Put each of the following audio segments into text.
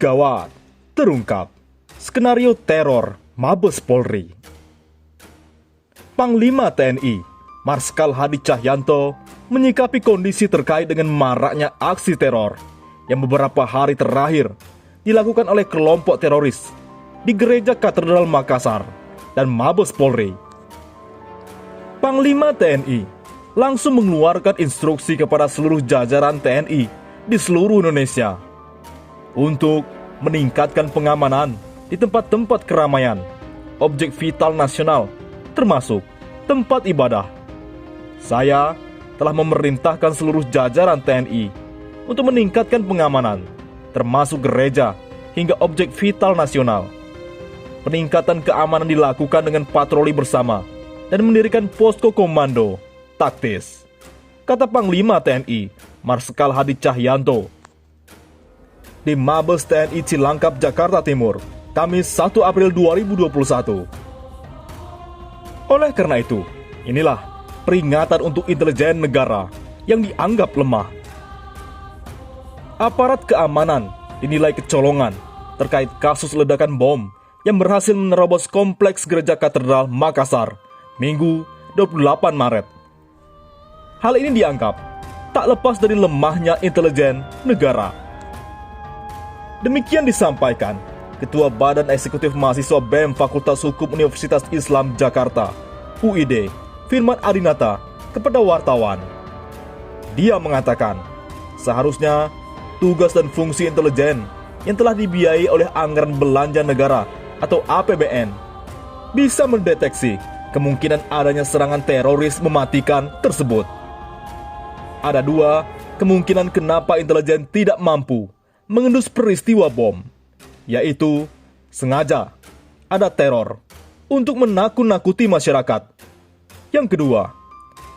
Gawat, terungkap skenario teror Mabes Polri. Panglima TNI, Marskal Hadi Cahyanto, menyikapi kondisi terkait dengan maraknya aksi teror yang beberapa hari terakhir dilakukan oleh kelompok teroris di Gereja Katedral Makassar dan Mabes Polri. Panglima TNI langsung mengeluarkan instruksi kepada seluruh jajaran TNI di seluruh Indonesia untuk meningkatkan pengamanan di tempat-tempat keramaian, objek vital nasional, termasuk tempat ibadah. Saya telah memerintahkan seluruh jajaran TNI untuk meningkatkan pengamanan, termasuk gereja hingga objek vital nasional. Peningkatan keamanan dilakukan dengan patroli bersama dan mendirikan posko komando taktis, kata Panglima TNI Marskal Hadi Cahyanto di Mabes TNI Cilangkap, Jakarta Timur, Kamis 1 April 2021. Oleh karena itu, inilah peringatan untuk intelijen negara yang dianggap lemah. Aparat keamanan dinilai kecolongan terkait kasus ledakan bom yang berhasil menerobos kompleks Gereja Katedral Makassar, Minggu 28 Maret. Hal ini dianggap tak lepas dari lemahnya intelijen negara. Demikian disampaikan Ketua Badan Eksekutif Mahasiswa BEM Fakultas Hukum Universitas Islam Jakarta, UID, Firman Adinata, kepada wartawan. Dia mengatakan, seharusnya tugas dan fungsi intelijen yang telah dibiayai oleh anggaran belanja negara atau APBN bisa mendeteksi kemungkinan adanya serangan teroris mematikan tersebut. Ada dua kemungkinan kenapa intelijen tidak mampu mengendus peristiwa bom, yaitu sengaja ada teror untuk menakut-nakuti masyarakat. Yang kedua,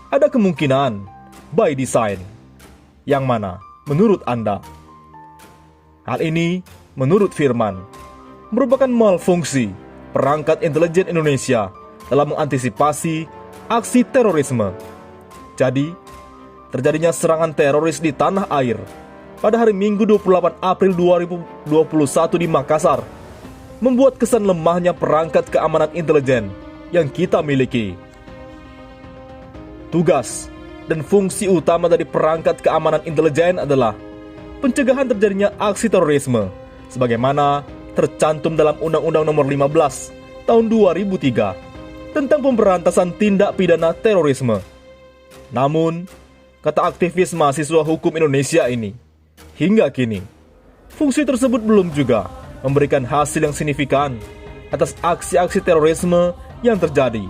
ada kemungkinan by design. Yang mana menurut Anda? Hal ini, menurut Firman, merupakan malfungsi perangkat intelijen Indonesia dalam mengantisipasi aksi terorisme. Jadi, terjadinya serangan teroris di tanah air pada hari Minggu 28 April 2021 di Makassar membuat kesan lemahnya perangkat keamanan intelijen yang kita miliki. Tugas dan fungsi utama dari perangkat keamanan intelijen adalah pencegahan terjadinya aksi terorisme sebagaimana tercantum dalam Undang-Undang Nomor 15 Tahun 2003 tentang pemberantasan tindak pidana terorisme. Namun, kata aktivis mahasiswa hukum Indonesia ini, hingga kini, fungsi tersebut belum juga memberikan hasil yang signifikan atas aksi-aksi terorisme yang terjadi.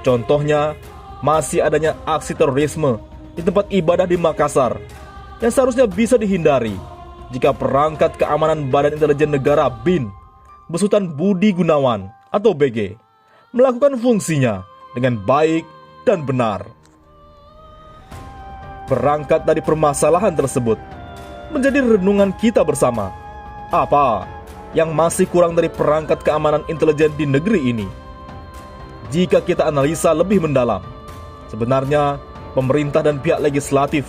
Contohnya, masih adanya aksi terorisme di tempat ibadah di Makassar yang seharusnya bisa dihindari jika perangkat keamanan Badan Intelijen Negara BIN, Besutan Budi Gunawan atau BG, melakukan fungsinya dengan baik dan benar. Berangkat dari permasalahan tersebut, menjadi renungan kita bersama. Apa yang masih kurang dari perangkat keamanan intelijen di negeri ini? Jika kita analisa lebih mendalam, sebenarnya pemerintah dan pihak legislatif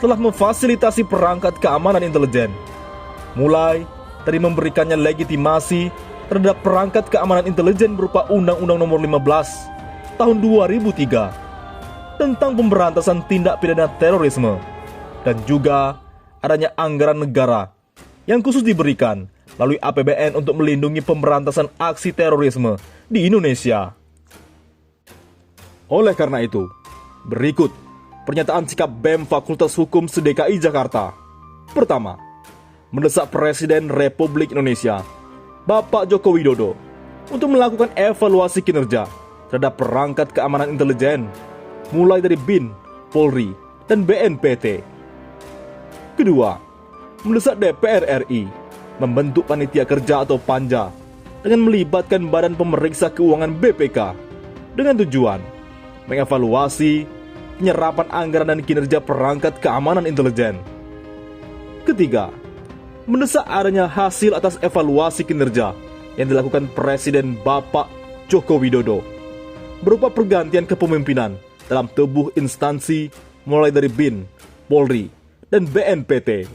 telah memfasilitasi perangkat keamanan intelijen, mulai dari memberikannya legitimasi terhadap perangkat keamanan intelijen berupa Undang-Undang Nomor 15 Tahun 2003 tentang pemberantasan tindak pidana terorisme, dan juga adanya anggaran negara yang khusus diberikan melalui APBN untuk melindungi pemberantasan aksi terorisme di Indonesia. Oleh karena itu, berikut pernyataan sikap BEM Fakultas Hukum se-DKI Jakarta. Pertama, mendesak Presiden Republik Indonesia, Bapak Joko Widodo, untuk melakukan evaluasi kinerja terhadap perangkat keamanan intelijen, mulai dari BIN, Polri, dan BNPT. Kedua, mendesak DPR RI membentuk panitia kerja atau panja dengan melibatkan Badan Pemeriksa Keuangan BPK dengan tujuan mengevaluasi penyerapan anggaran dan kinerja perangkat keamanan intelijen. Ketiga, mendesak adanya hasil atas evaluasi kinerja yang dilakukan Presiden Bapak Joko Widodo berupa pergantian kepemimpinan dalam tubuh instansi mulai dari BIN, Polri, dan BNPT.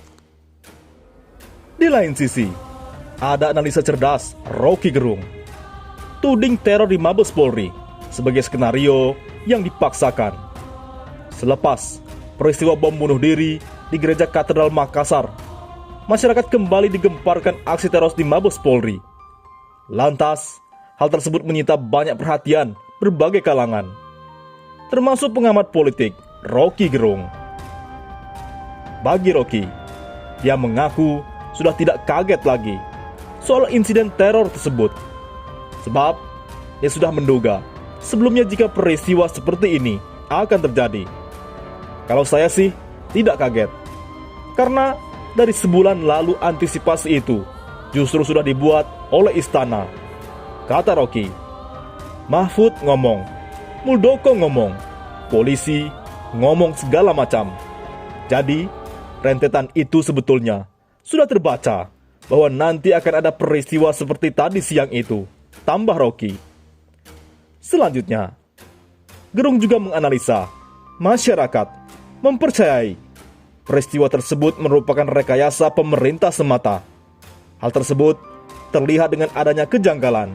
Di lain sisi, ada analisa cerdas Rocky Gerung. Tuding teror di Mabes Polri sebagai skenario yang dipaksakan. Selepas peristiwa bom bunuh diri di Gereja Katedral Makassar, masyarakat kembali digemparkan aksi teror di Mabes Polri. Lantas, hal tersebut menyita banyak perhatian berbagai kalangan, termasuk pengamat politik Rocky Gerung. Bagi Rocky, dia mengaku sudah tidak kaget lagi soal insiden teror tersebut, sebab dia sudah menduga sebelumnya jika peristiwa seperti ini akan terjadi. Kalau saya sih tidak kaget, karena dari sebulan lalu antisipasi itu justru sudah dibuat oleh istana, kata Rocky. Mahfud ngomong, Muldoko ngomong, polisi ngomong segala macam. Jadi, rentetan itu sebetulnya sudah terbaca bahwa nanti akan ada peristiwa seperti tadi siang itu, tambah Rocky. Selanjutnya, Gerung juga menganalisa masyarakat mempercayai peristiwa tersebut merupakan rekayasa pemerintah semata. Hal tersebut terlihat dengan adanya kejanggalan,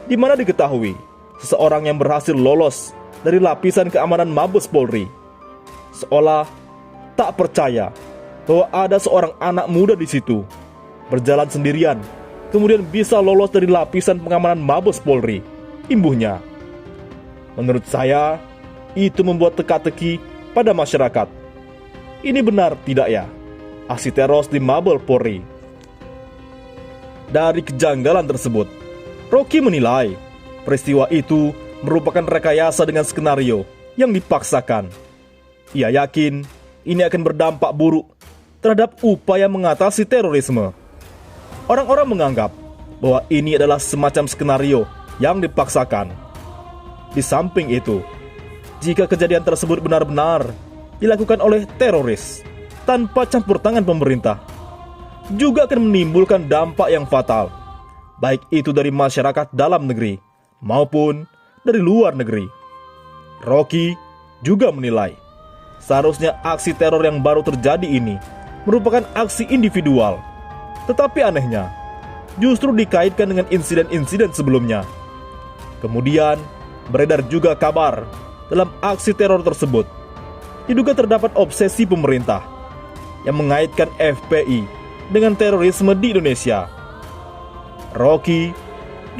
di mana diketahui seseorang yang berhasil lolos dari lapisan keamanan Mabes Polri seolah tak percaya bahwa ada seorang anak muda di situ berjalan sendirian, kemudian bisa lolos dari lapisan pengamanan Mabes Polri, imbuhnya. Menurut saya, itu membuat teka-teki pada masyarakat. Ini benar tidak ya? Aksi teror di Mabes Polri. Dari kejanggalan tersebut, Rocky menilai peristiwa itu merupakan rekayasa dengan skenario yang dipaksakan. Ia yakin ini akan berdampak buruk terhadap upaya mengatasi terorisme. Orang-orang menganggap bahwa ini adalah semacam skenario yang dipaksakan. Di samping itu, jika kejadian tersebut benar-benar dilakukan oleh teroris tanpa campur tangan pemerintah, juga akan menimbulkan dampak yang fatal, baik itu dari masyarakat dalam negeri maupun dari luar negeri. Rocky juga menilai seharusnya aksi teror yang baru terjadi ini merupakan aksi individual, tetapi anehnya justru dikaitkan dengan insiden-insiden sebelumnya. Kemudian beredar juga kabar dalam aksi teror tersebut diduga terdapat obsesi pemerintah yang mengaitkan FPI dengan terorisme di Indonesia. Rocky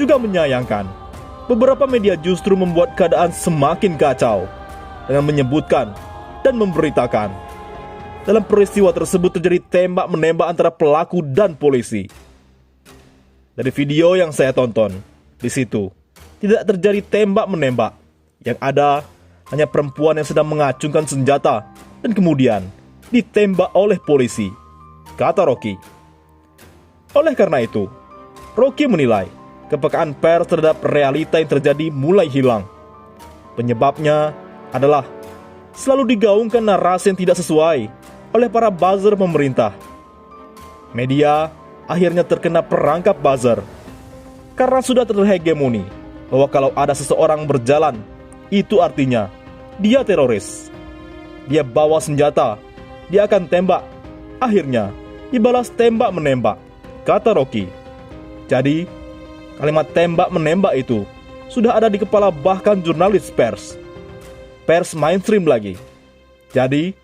juga menyayangkan beberapa media justru membuat keadaan semakin kacau dengan menyebutkan dan memberitakan dalam peristiwa tersebut terjadi tembak-menembak antara pelaku dan polisi. Dari video yang saya tonton, di situ tidak terjadi tembak-menembak. Yang ada hanya perempuan yang sedang mengacungkan senjata dan kemudian ditembak oleh polisi, kata Rocky. Oleh karena itu, Rocky menilai kepekaan pers terhadap realita yang terjadi mulai hilang. Penyebabnya adalah selalu digaungkan narasi yang tidak sesuai oleh para buzzer pemerintah. Media akhirnya terkena perangkap buzzer karena sudah terhegemoni bahwa kalau ada seseorang berjalan, itu artinya dia teroris. Dia bawa senjata, dia akan tembak. Akhirnya dibalas tembak-menembak, kata Rocky. Jadi, kalimat tembak-menembak itu sudah ada di kepala bahkan jurnalis pers mainstream lagi. Jadi,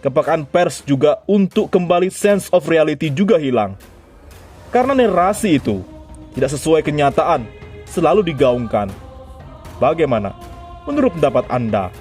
kepekaan pers juga untuk kembali sense of reality juga hilang. Karena narasi itu tidak sesuai kenyataan selalu digaungkan. Bagaimana menurut pendapat Anda?